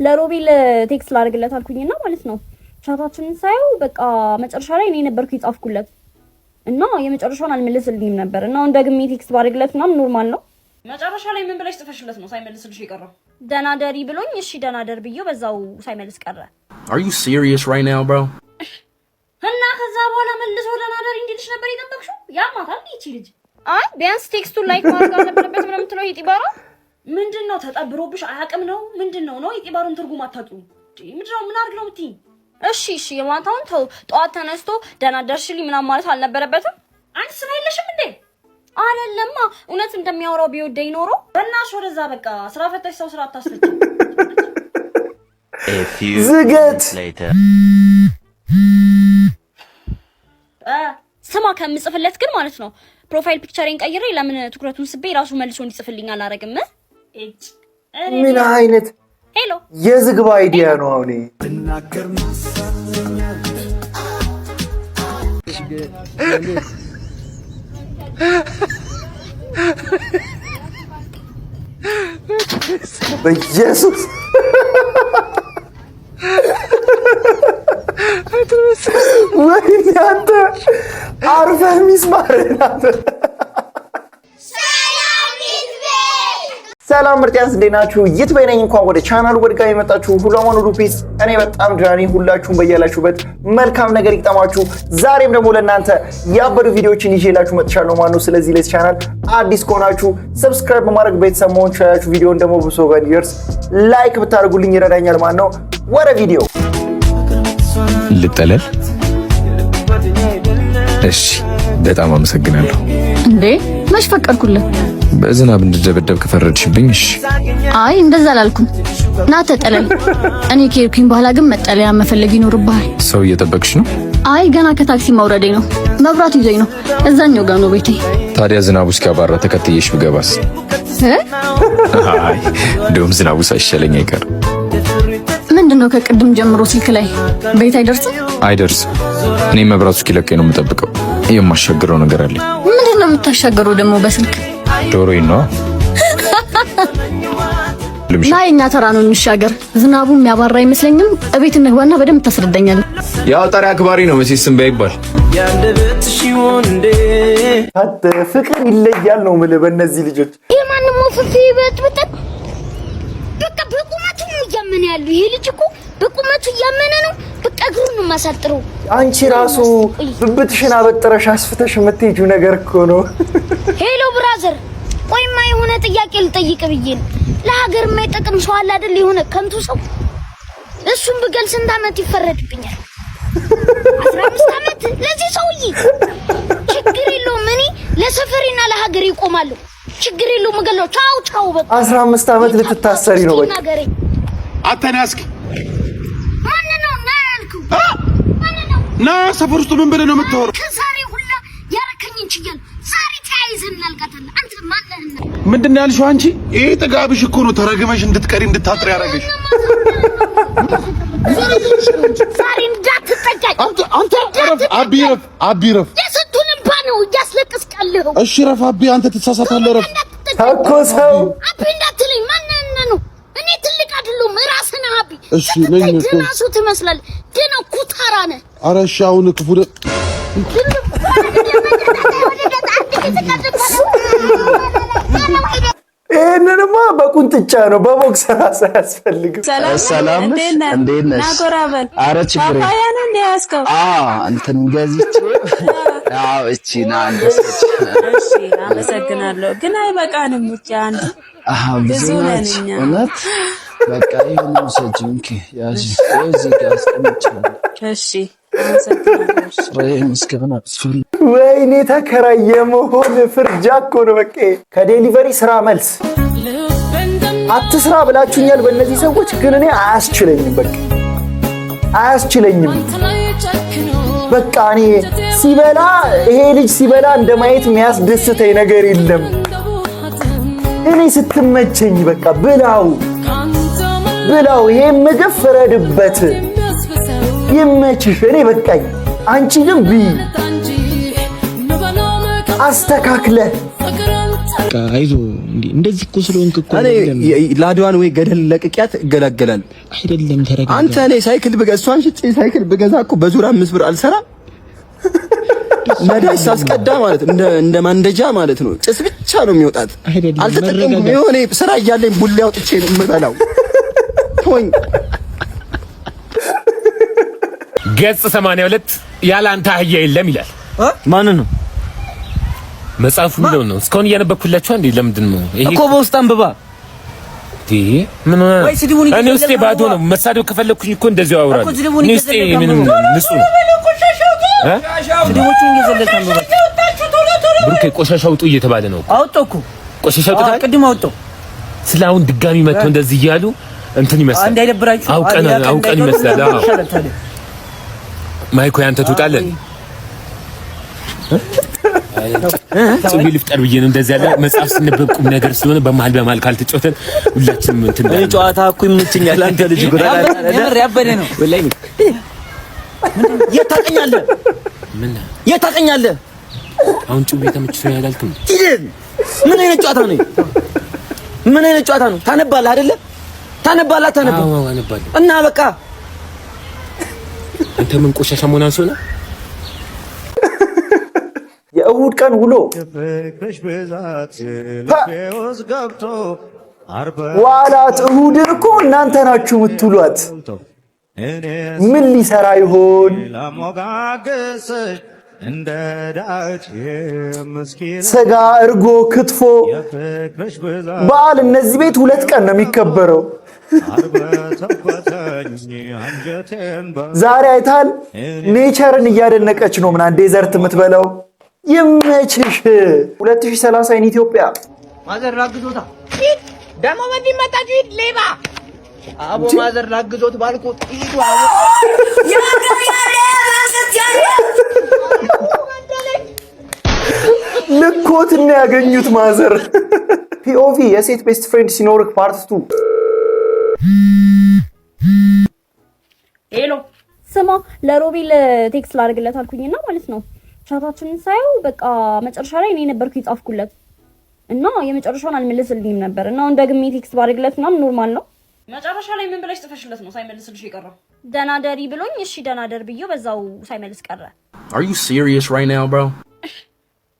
ለሮቤል ቴክስት ላድርግለት አልኩኝና ማለት ነው ቻታችንን ሳይው በቃ መጨረሻ ላይ እኔ ነበርኩ ይጻፍኩለት እና የመጨረሻውን አልመለስልኝም ነበር እና እንደግሜ ቴክስት ባድርግለት ምናምን ኖርማል ነው። መጨረሻ ላይ ምን ብለሽ ጽፈሽለት ነው ሳይመልስልሽ የቀረው? ደናደሪ ብሎኝ እሺ ደናደር ብዬው በዛው ሳይመልስ ቀረ። Are you serious right now, bro? እና ከዛ በኋላ መልሶ ደናደሪ እንዲልሽ ነበር የጠበቅሽው? ያማታል ይቺ ልጅ። አይ ቢያንስ ቴክስቱን ላይክ ማድረግ አለበት ምንም ትለው ይጢባራ ምንድነው ተጠብሮብሽ አያቅም ነው ምንድነው ነው ይጢባሩን ትርጉም አታውቂው? ምንድነው ምን አድርግ ነው የምትይኝ? እሺ የማታውን ተው ጧት ተነስቶ ደናደርሽልኝ ምናምን ማለት አልነበረበትም? አንቺ ስራ የለሽም እንዴ? አይደለማ እውነት እንደሚያወራው ቢወደኝ ኖሮ በእናትሽ ወደዛ በቃ ስራ ፈተሽ ሰው ስራ አታስፈጭ። ዝገት ስማ ከምጽፍለት ግን ማለት ነው ፕሮፋይል ፒክቸሬን ቀይሬ ለምን ትኩረቱን ስቤ ራሱ መልሶ እንዲጽፍልኝ አላረግም? ምን አይነት ሄሎ የዝግባ አይዲያ ነው አሁን በኢየሱስ ወይኔ አንተ አርፈህ ሚስማርህን አንተ። ሰላም ምርጥያንስ እንዴት ናችሁ? ይትበይነኝ እንኳን ወደ ቻናሉ በድጋሚ መጣችሁ። ሁላማኑ ሩፒስ እኔ በጣም ጃኒ ሁላችሁም በያላችሁበት መልካም ነገር ይጣማችሁ። ዛሬም ደግሞ ለእናንተ ያበዱ ቪዲዮዎችን ይዤላችሁ መጥቻለሁ ማለት ነው። ስለዚህ ለዚህ ቻናል አዲስ ከሆናችሁ ሰብስክራይብ በማድረግ ቤተሰብ መሆን ትችላላችሁ። ቪዲዮውን ደግሞ ብዙ ሰው ጋር እንዲደርስ ላይክ ብታደርጉልኝ ይረዳኛል ማለት ነው። ወደ ቪዲዮ ልጠለል። እሺ በጣም አመሰግናለሁ። እንዴ መች ፈቀድኩልህ? በዝናብ እንድደበደብ ከፈረድሽብኝ እሺ። አይ እንደዛ አላልኩም። ና ተጠለል። እኔ ከሄድኩኝ በኋላ ግን መጠለያ መፈለግ ይኖርብሃል። ሰው እየጠበቅሽ ነው? አይ ገና ከታክሲ ማውረዴ ነው። መብራት ይዞኝ ነው። እዛኛው ጋር ነው ቤቴ። ታዲያ ዝናቡ እስኪያባራ ተከትዬሽ ብገባስ? አይ እንደውም ዝናቡ ሳይሻለኝ አይቀርም። ምንድነው ከቅድም ጀምሮ ስልክ ላይ ቤት አይደርስም? አይደርስም። እኔ መብራቱ እስኪለቀኝ ነው የምጠብቀው። የማሻገረው ነገር አለኝ። ምንድነው የምታሻገረው ደግሞ በስልክ? ዶሮዬ ነው። ናይ እኛ ተራ ነው እንሻገር። ዝናቡ የሚያባራ አይመስለኝም። እቤት እንግባና በደንብ ታስረዳኛለህ። ያው ጠሪ አክባሪ ነው መቼስ ስም ባይባል አተ ፍቅር ይለያል ነው ማለት በእነዚህ ልጆች የማንም ወፍፊ በጥብጥ በቃ በቁመቱ ነው እያመነ ያለው ይሄ ልጅ እኮ በቁመቱ እያመነ ነው። በቃ እግሩን ነው ማሳጥረው። አንቺ ራሱ ብብትሽን አበጥረሽ አስፍተሽ የምትሄጂው ነገር እኮ ነው። ሄሎ ብራዘር ቆይማ የሆነ ጥያቄ ልጠይቅ ብዬ ነው። ለሀገር የማይጠቅም ሰው አለ አይደል? የሆነ ከንቱ ሰው እሱን ብገል ስንት ዓመት ይፈረድብኛል? 15 ዓመት ለዚህ ሰውዬ ችግር የለውም። እኔ ለሰፈሬና ለሀገሬ እቆማለሁ። ችግር የለውም። እገለው ቻው ቻው። በቃ 15 ዓመት ልትታሰሪ ነው። በቃ አተናስክ ማን ነው ናልኩ? ና ሰፈር ውስጥ ምን ብለህ ነው የምታወራው? ከዛሬ ሁላ ያረከኝን ችያለሁ። ዛሬ ተያይዘን እናልቃታለን። አንተ ማን ነህ? ምንድን ነው ያልሽው አንቺ? ይሄ ጥጋብሽ እኮ ነው ተረግመሽ እንድትቀሪ እንድታጥሪ ያደረገሽ። ዛሬ እንዳትጠጋኝ አንተ ረፍ አቢ ረፍ የስንቱን እንባ ነው እያስለቀስቃለሁ። እሺ ረፍ አቢ አንተ ትሳሳታለህ። ረፍ ተኮሰው አቢ እንዳትለኝ። ማን ነው? እኔ ትልቅ አይደለሁም። ራስህ ነህ አቢ። እሺ ነኝ እኮ ራሱ ትመስላለህ ግን ኩታራ ነህ። ኧረ እሺ አሁን ክፉ ይሄንንማ በቁንጥጫ ነው በቦክሰር አያስፈልግም። ሰላም እንዴት ነሽ? ናጎራበል ኧረ ችግር ፓፓያ ነው እንደ ያስከው? እንትን ገዝቼ እቺ ና አንደሰች። እሺ አመሰግናለሁ። ግን አይበቃንም ብቻ አንዱ ብዙ ነን እኛ። እውነት በቃ ይሄን ሰጅንኪ ያጂ እዚህ ጋር አስቀምጫለሁ። እሺ አመሰግናለሁ። ስራዬ መስከበና አስፈል ወይኔ ተከራየ መሆን ፍርጃ እኮ ነው። በቃ ከዴሊቨሪ ስራ መልስ አትስራ ብላችሁኛል በእነዚህ ሰዎች፣ ግን እኔ አያስችለኝም። በቃ አያስችለኝም። በቃ እኔ ሲበላ ይሄ ልጅ ሲበላ እንደማየት የሚያስደስተኝ ነገር የለም። እኔ ስትመቸኝ በቃ ብላው ይሄ ምግብ ፍረድበት ይመችሽ። እኔ በቃኝ። አንቺ ግን አስተካክለ አይዞ እንደዚህ እኮ ስለሆንክ እኮ እኔ ላድዋን ወይ ገደል ለቅቂያት እገላገላል አይደለም። ተረጋጋ አንተ። እኔ ሳይክል እሷን ሽጬ ሳይክል ብገዛ እኮ በዙር 5 ብር አልሰራም። ነዳጅ ሳስቀዳ ማለት እንደ ማንደጃ ማለት ነው። ጭስ ብቻ ነው የሚወጣት። አልተጠቀምኩም። የሆነ ስራ እያለኝ ቡሌ አውጥቼ ነው የምበላው። ቶኝ ገጽ 82 ያለ አንተ አህያ የለም ይላል። ማን ነው መጽሐፉ? ነው እስካሁን እያነበብኩላችሁ እንዴ? ለምንድን ነው ይሄ እኮ በውስጥ አንብባ ምን ሆነ? እኔ ውስጤ ባዶ ነው። መሳደብ ከፈለኩኝ እኮ እንደዚሁ አወራለሁ። እኔ ውስጤ ምንም ንጹህ ነው። ስድቦቹን እየዘለልክ አንብባ። ብሩኬ ቆሻሻ ውጡ እየተባለ ነው። አውጣው እኮ ቆሻሻ ውጡ። ቅድም አውጣው። ስለአሁን ድጋሚ መጥቶ እንደዚህ እያሉ እንትን ይመስላል። እንዳይደብራችሁ አውቀን ይመስላል። አዎ ማይኮ ያንተ ትውጣለን። ጽቢ ልፍጠር ብዬ ነው እንደዚህ ያለ መጽሐፍ ስንበብ ቁም ነገር ስለሆነ በመሃል ካልተጫወተን ሁላችንም እንትን እኔ ጨዋታ እኮ ይመችኛል። አንተ ልጅ ጎዳና ያበደ ነው ወላሂ። የታቀኛለህ የታቀኛለህ አሁን ጩቤ ተመችቶኝ አላልክም? ምን አይነት ጨዋታ ነው? ምን አይነት ጨዋታ ነው? ታነባለህ አይደለ? ታነባለህ አታነብም? አዎ አነባለሁ። እና በቃ አንተ ምን ቆሻሻ መሆን አንሶ ነው? የእሁድ ቀን ውሎ ዋላት። እሁድን እኮ እናንተ ናችሁ የምትውሏት። ምን ሊሰራ ይሆን? ስጋ፣ እርጎ፣ ክትፎ በዓል እነዚህ ቤት 2 ቀን ነው የሚከበረው። ዛሬ አይታል ኔቸርን እያደነቀች ነው። ምን አንዴ ዘርት የምትበላው ይመችሽ። 2030 ኢን ኢትዮጵያ ማዘር ላግዞታ ደሞ በዚህ መጣችሁ ሂድ ሌባ አቦ ማዘር ላግዞት ባልኩት ሂዱ አቦ ልኮት እና ያገኙት ማዘር። ፒኦቪ የሴት ቤስት ፍሬንድ ሲኖርክ ፓርት 2። ሄሎ ስማ፣ ለሮቤል ቴክስት ላድርግለት አልኩኝና ማለት ነው ቻታችንን ሳየው በቃ መጨረሻ ላይ እኔ ነበርኩ የጻፍኩለት እና የመጨረሻውን አልመለስልኝም ነበር እና አሁን ደግሜ ቴክስት ባድርግለት ምናምን ኖርማል ነው። መጨረሻ ላይ ምን ብለሽ ጽፈሽለት ነው ሳይመልስልሽ የቀረው? ደናደሪ ብሎኝ እሺ ደናደር ብዬው በዛው ሳይመልስ ቀረ። Are you serious right now, bro?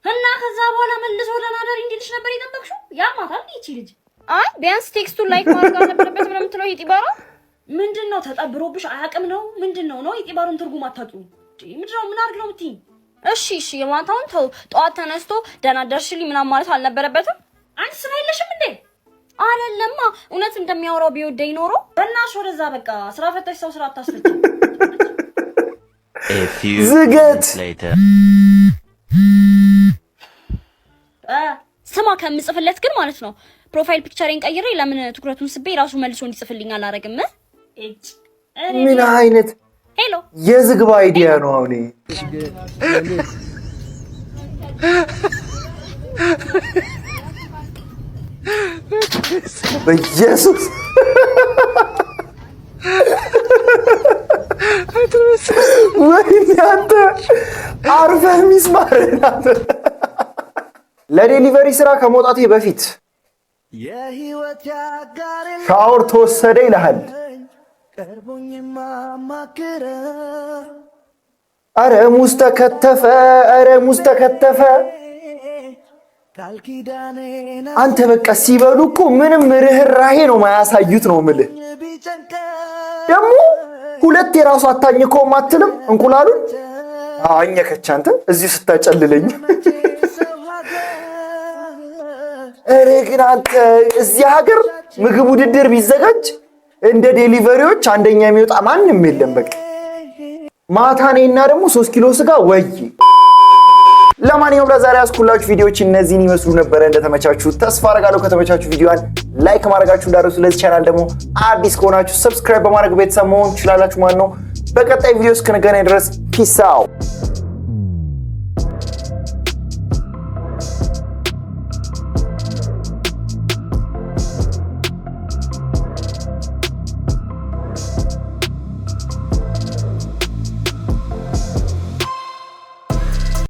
እና ከዛ በኋላ መልሶ ደናደሪ እንዲልሽ ነበር የጠበቅሽው? ያማታል ይቺ ልጅ። አይ ቢያንስ ቴክስቱን ላይክ ማድረግ አልነበረበት ምንም የምትለው ይጢባራ ምንድነው? ተጠብሮብሽ አያውቅም ነው ምንድነው? ነው ይጢባሩን ትርጉም አታውቂው? ምንድነው? ምን አድርግ ነው የምትይኝ? እሺ የማታውን ተው። ጠዋት ተነስቶ ደህና ደርሽልኝ ምናምን ማለት አልነበረበትም? አንቺ ስራ የለሽም እንዴ? አይደለማ እውነት እንደሚያወራው ቢወደኝ ኖሮ በእናትሽ ወደዛ በቃ ስራ ፈታሽ ሰው ስራ አታስፈጭ። ዝገት ስማ ከምጽፍለት ግን ማለት ነው ፕሮፋይል ፒክቸሬን ቀይሬ ለምን ትኩረቱን ስቤ ራሱ መልሶ እንዲጽፍልኝ አላረግም? ምን አይነት ሄሎ የዝግባ አይዲያ ነው አሁን? በኢየሱስ ወይኔ አንተ አርፈህ ሚስማርህን አንተ። ለዴሊቨሪ ስራ ከመውጣቴ በፊት ሻወር ተወሰደ ይልሃል። አረ ሙዝ ተከተፈ፣ አረ ሙዝ ተከተፈ። አንተ በቃ ሲበሉ እኮ ምንም ርህራሄ ነው ማያሳዩት ነው የምልህ። ደግሞ 2 የራሱ አታኝከውም አትልም እንቁላሉን አኘከች አንተ እዚሁ ስታጨልለኝ። እረ ግን አንተ እዚህ ሀገር ምግብ ውድድር ቢዘጋጅ እንደ ዴሊቨሪዎች አንደኛ የሚወጣ ማንም የለም። በቃ ማታ እኔና ደግሞ 3 ኪሎ ስጋ ወይ። ለማንኛውም ለዛሬ ያስኩላችሁ ቪዲዮዎች እነዚህን ይመስሉ ነበረ። እንደተመቻችሁ ተስፋ አደርጋለሁ። ከተመቻችሁ ቪዲዮን ላይክ ማድረጋችሁ እንዳትረሱ። ለዚህ ቻናል ደግሞ አዲስ ከሆናችሁ ሰብስክራይብ በማድረግ ቤተሰብ መሆን ትችላላችሁ ማለት ነው። በቀጣይ ቪዲዮ እስክንገናኝ ድረስ ፒስ አውት።